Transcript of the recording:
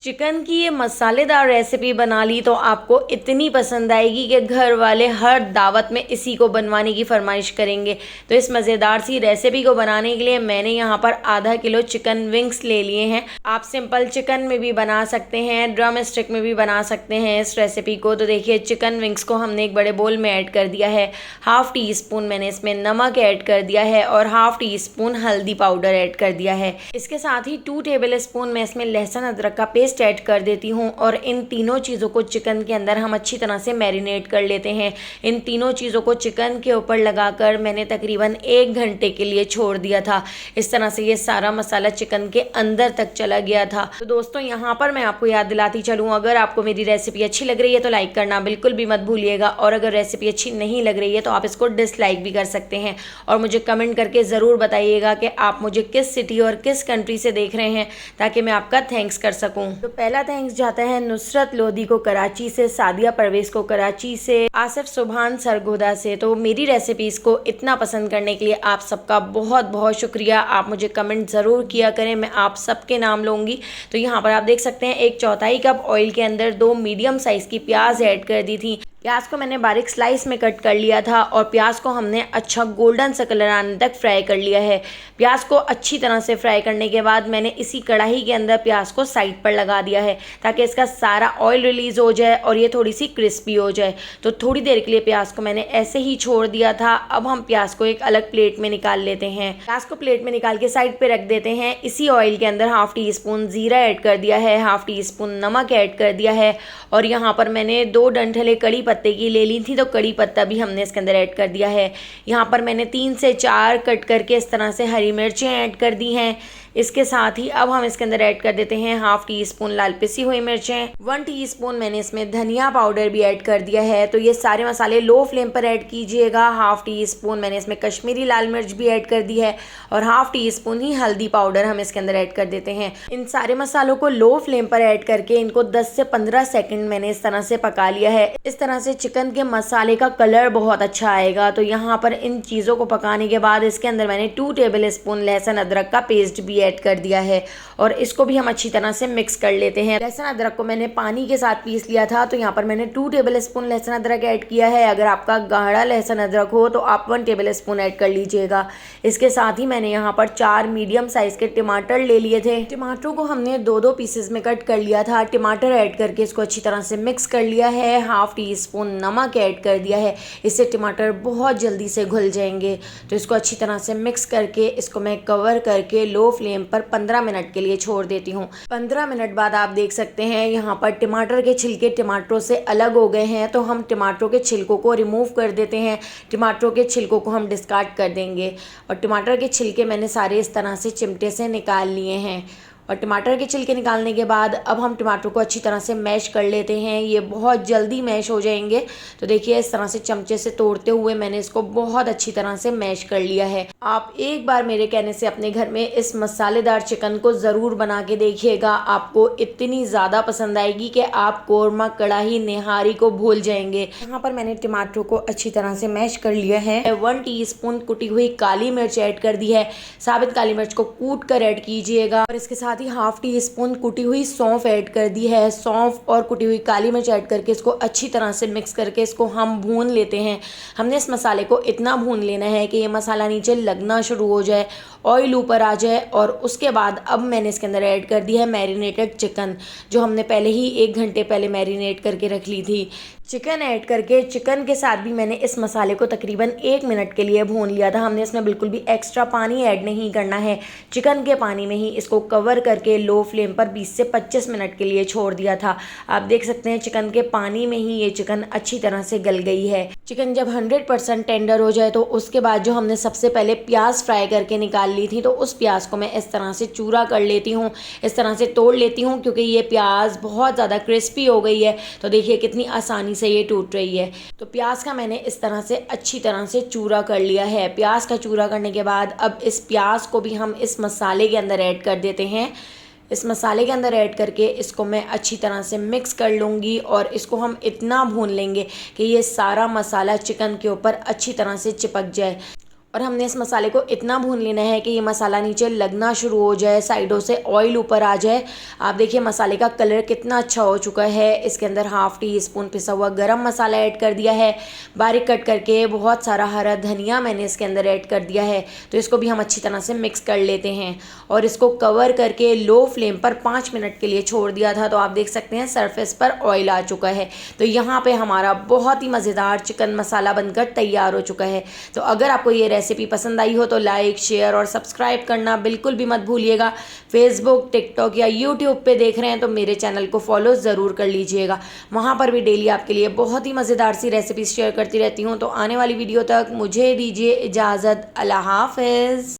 Chicken की ये मसालेदार रेसिपी बना ली तो आपको इतनी पसंद आएगी कि घर वाले हर दावत में इसी को बनवाने की फरमाइश करेंगे। तो इस मज़ेदार सी रेसिपी को बनाने के लिए मैंने यहाँ पर आधा किलो चिकन विंग्स ले लिए हैं। आप सिंपल चिकन में भी बना सकते हैं, ड्रम स्टिक में भी बना सकते हैं इस रेसिपी को। तो देखिए, चिकन विंग्स को हमने एक बड़े बोल में ऐड कर दिया है। हाफ़ टी स्पून मैंने इसमें नमक ऐड कर दिया है और हाफ़ टी स्पून हल्दी पाउडर ऐड कर दिया है। इसके साथ ही 2 टेबल स्पून मैं इसमें लहसुन अदरक का पेस्ट ऐड कर देती हूँ और इन तीनों चीज़ों को चिकन के अंदर हम अच्छी तरह से मैरिनेट कर लेते हैं। इन तीनों चीज़ों को चिकन के ऊपर लगाकर मैंने तकरीबन 1 घंटे के लिए छोड़ दिया था। इस तरह से ये सारा मसाला चिकन के अंदर तक चला गया था। तो दोस्तों, यहाँ पर मैं आपको याद दिलाती चलूँ, अगर आपको मेरी रेसिपी अच्छी लग रही है तो लाइक करना बिल्कुल भी मत भूलिएगा, और अगर रेसिपी अच्छी नहीं लग रही है तो आप इसको डिसलाइक भी कर सकते हैं। और मुझे कमेंट करके ज़रूर बताइएगा कि आप मुझे किस सिटी और किस कंट्री से देख रहे हैं, ताकि मैं आपका थैंक्स कर सकूँ। तो पहला थैंक्स जाता है नुसरत लोधी को कराची से, सादिया परवेज को कराची से, आसिफ सुभान सरगोदा से। तो मेरी रेसिपीज़ को इतना पसंद करने के लिए आप सबका बहुत बहुत शुक्रिया। आप मुझे कमेंट ज़रूर किया करें, मैं आप सबके नाम लूँगी। तो यहाँ पर आप देख सकते हैं 1/4 कप ऑयल के अंदर 2 मीडियम साइज़ की प्याज ऐड कर दी थी। प्याज को मैंने बारीक स्लाइस में कट कर लिया था और प्याज को हमने अच्छा गोल्डन सा कलर आने तक फ्राई कर लिया है। प्याज को अच्छी तरह से फ्राई करने के बाद मैंने इसी कढ़ाई के अंदर प्याज को साइड पर लगा दिया है, ताकि इसका सारा ऑयल रिलीज़ हो जाए और ये थोड़ी सी क्रिस्पी हो जाए। तो थोड़ी देर के लिए प्याज को मैंने ऐसे ही छोड़ दिया था। अब हम प्याज को एक अलग प्लेट में निकाल लेते हैं। प्याज को प्लेट में निकाल के साइड पर रख देते हैं। इसी ऑयल के अंदर हाफ़ टी स्पून ज़ीरा ऐड कर दिया है, हाफ़ टी स्पून नमक ऐड कर दिया है, और यहाँ पर मैंने 2 डंठले कड़ी पत्ते की ले ली थी, तो कड़ी पत्ता भी हमने इसके अंदर ऐड कर दिया है। यहाँ पर मैंने 3 से 4 कट करके इस तरह से हरी मिर्चें ऐड कर दी हैं। इसके साथ ही अब हम इसके अंदर ऐड कर देते हैं हाफ़ टी स्पून लाल पिसी हुई मिर्चें, 1 टीस्पून मैंने इसमें धनिया पाउडर भी ऐड कर दिया है। तो ये सारे मसाले लो फ्लेम पर ऐड कीजिएगा। हाफ़ टी स्पून मैंने इसमें कश्मीरी लाल मिर्च भी ऐड कर दी है और हाफ़ टी स्पून ही हल्दी पाउडर हम इसके अंदर ऐड कर देते हैं। इन सारे मसालों को लो फ्लेम पर ऐड करके इनको 10 से 15 सेकेंड मैंने इस तरह से पका लिया है। इस तरह से चिकन के मसाले का कलर बहुत अच्छा आएगा। तो यहाँ पर इन चीज़ों को पकाने के बाद इसके अंदर मैंने 2 टेबल स्पून लहसुन अदरक का पेस्ट भी ऐड कर दिया है और इसको भी हम अच्छी तरह से मिक्स कर लेते हैं। लहसुन अदरक को मैंने पानी के साथ पीस लिया था, तो यहाँ पर मैंने 2 टेबल स्पून लहसुन अदरक ऐड किया है। अगर आपका गाढ़ा लहसुन अदरक हो तो आप 1 टेबल स्पून ऐड कर लीजिएगा। इसके साथ ही मैंने यहाँ पर 4 मीडियम साइज के टमाटर ले लिए थे। टमाटरों को हमने 2-2 पीसेस में कट कर लिया था। टमाटर ऐड करके इसको अच्छी तरह से मिक्स कर लिया है। हाफ़ टी स्पून नमक ऐड कर दिया है, इससे टमाटर बहुत जल्दी से घुल जाएंगे। तो इसको अच्छी तरह से मिक्स करके इसको मैं कवर करके लो फ्लेम पर 15 मिनट के लिए छोड़ देती हूँ। 15 मिनट बाद आप देख सकते हैं यहाँ पर टमाटर के छिलके टमाटरों से अलग हो गए हैं। तो हम टमाटरों के छिलकों को रिमूव कर देते हैं। टमाटरों के छिलकों को हम डिस्कार्ड कर देंगे और टमाटर के छिलके मैंने सारे इस तरह से चिमटे से निकाल लिए हैं। और टमाटर के छिलके निकालने के बाद अब हम टमाटर को अच्छी तरह से मैश कर लेते हैं। ये बहुत जल्दी मैश हो जाएंगे। तो देखिए, इस तरह से चमचे से तोड़ते हुए मैंने इसको बहुत अच्छी तरह से मैश कर लिया है। आप एक बार मेरे कहने से अपने घर में इस मसालेदार चिकन को ज़रूर बना के देखिएगा। आपको इतनी ज़्यादा पसंद आएगी कि आप कोरमा, कढ़ाई, निहारी को भूल जाएंगे। यहाँ पर मैंने टमाटर को अच्छी तरह से मैश कर लिया है। 1 टीस्पून कुटी हुई काली मिर्च ऐड कर दी है। साबित काली मिर्च को कूट कर ऐड कीजिएगा और इसके साथ हाफ़ टी स्पून कुटी हुई सौंफ ऐड कर दी है। सौंफ और कुटी हुई काली मिर्च ऐड करके इसको अच्छी तरह से मिक्स करके इसको हम भून लेते हैं। हमने इस मसाले को इतना भून लेना है कि ये मसाला नीचे लगना शुरू हो जाए, ऑयल ऊपर आ जाए। और उसके बाद अब मैंने इसके अंदर ऐड कर दी है मैरिनेटेड चिकन, जो हमने पहले ही 1 घंटे पहले मैरिनेट करके रख ली थी। चिकन ऐड करके चिकन के साथ भी मैंने इस मसाले को तकरीबन 1 मिनट के लिए भून लिया था। हमने इसमें बिल्कुल भी एक्स्ट्रा पानी ऐड नहीं करना है। चिकन के पानी में ही इसको कवर करके लो फ्लेम पर 20 से 25 मिनट के लिए छोड़ दिया था। आप देख सकते हैं चिकन के पानी में ही ये चिकन अच्छी तरह से गल गई है। चिकन जब 100% टेंडर हो जाए तो उसके बाद जो हमने सबसे पहले प्याज फ्राई करके निकाल ली थी, तो उस प्याज को मैं इस तरह से चूरा कर लेती हूँ, इस तरह से तोड़ लेती हूँ, क्योंकि ये प्याज बहुत ज़्यादा क्रिस्पी हो गई है। तो देखिए कितनी आसानी से ये टूट रही है। तो प्याज का मैंने इस तरह से अच्छी तरह से चूरा कर लिया है। प्याज का चूरा करने के बाद अब इस प्याज को भी हम इस मसाले के अंदर ऐड कर देते हैं। इस मसाले के अंदर ऐड करके इसको मैं अच्छी तरह से मिक्स कर लूँगी और इसको हम इतना भून लेंगे कि ये सारा मसाला चिकन के ऊपर अच्छी तरह से चिपक जाए। और हमने इस मसाले को इतना भून लेना है कि ये मसाला नीचे लगना शुरू हो जाए, साइडों से ऑयल ऊपर आ जाए। आप देखिए मसाले का कलर कितना अच्छा हो चुका है। इसके अंदर हाफ़ टी स्पून पिसा हुआ गरम मसाला ऐड कर दिया है, बारीक कट करके बहुत सारा हरा धनिया मैंने इसके अंदर ऐड कर दिया है। तो इसको भी हम अच्छी तरह से मिक्स कर लेते हैं और इसको कवर करके लो फ्लेम पर 5 मिनट के लिए छोड़ दिया था। तो आप देख सकते हैं सरफेस पर ऑयल आ चुका है। तो यहाँ पे हमारा बहुत ही मज़ेदार चिकन मसाला बनकर तैयार हो चुका है। तो अगर आपको ये रेसिपी पसंद आई हो तो लाइक, शेयर और सब्सक्राइब करना बिल्कुल भी मत भूलिएगा। फेसबुक, टिकटॉक या यूट्यूब पे देख रहे हैं तो मेरे चैनल को फॉलो ज़रूर कर लीजिएगा। वहाँ पर भी डेली आपके लिए बहुत ही मज़ेदार सी रेसिपीज शेयर करती रहती हूँ। तो आने वाली वीडियो तक मुझे दीजिए इजाज़त। अल्लाह हाफ़िज़।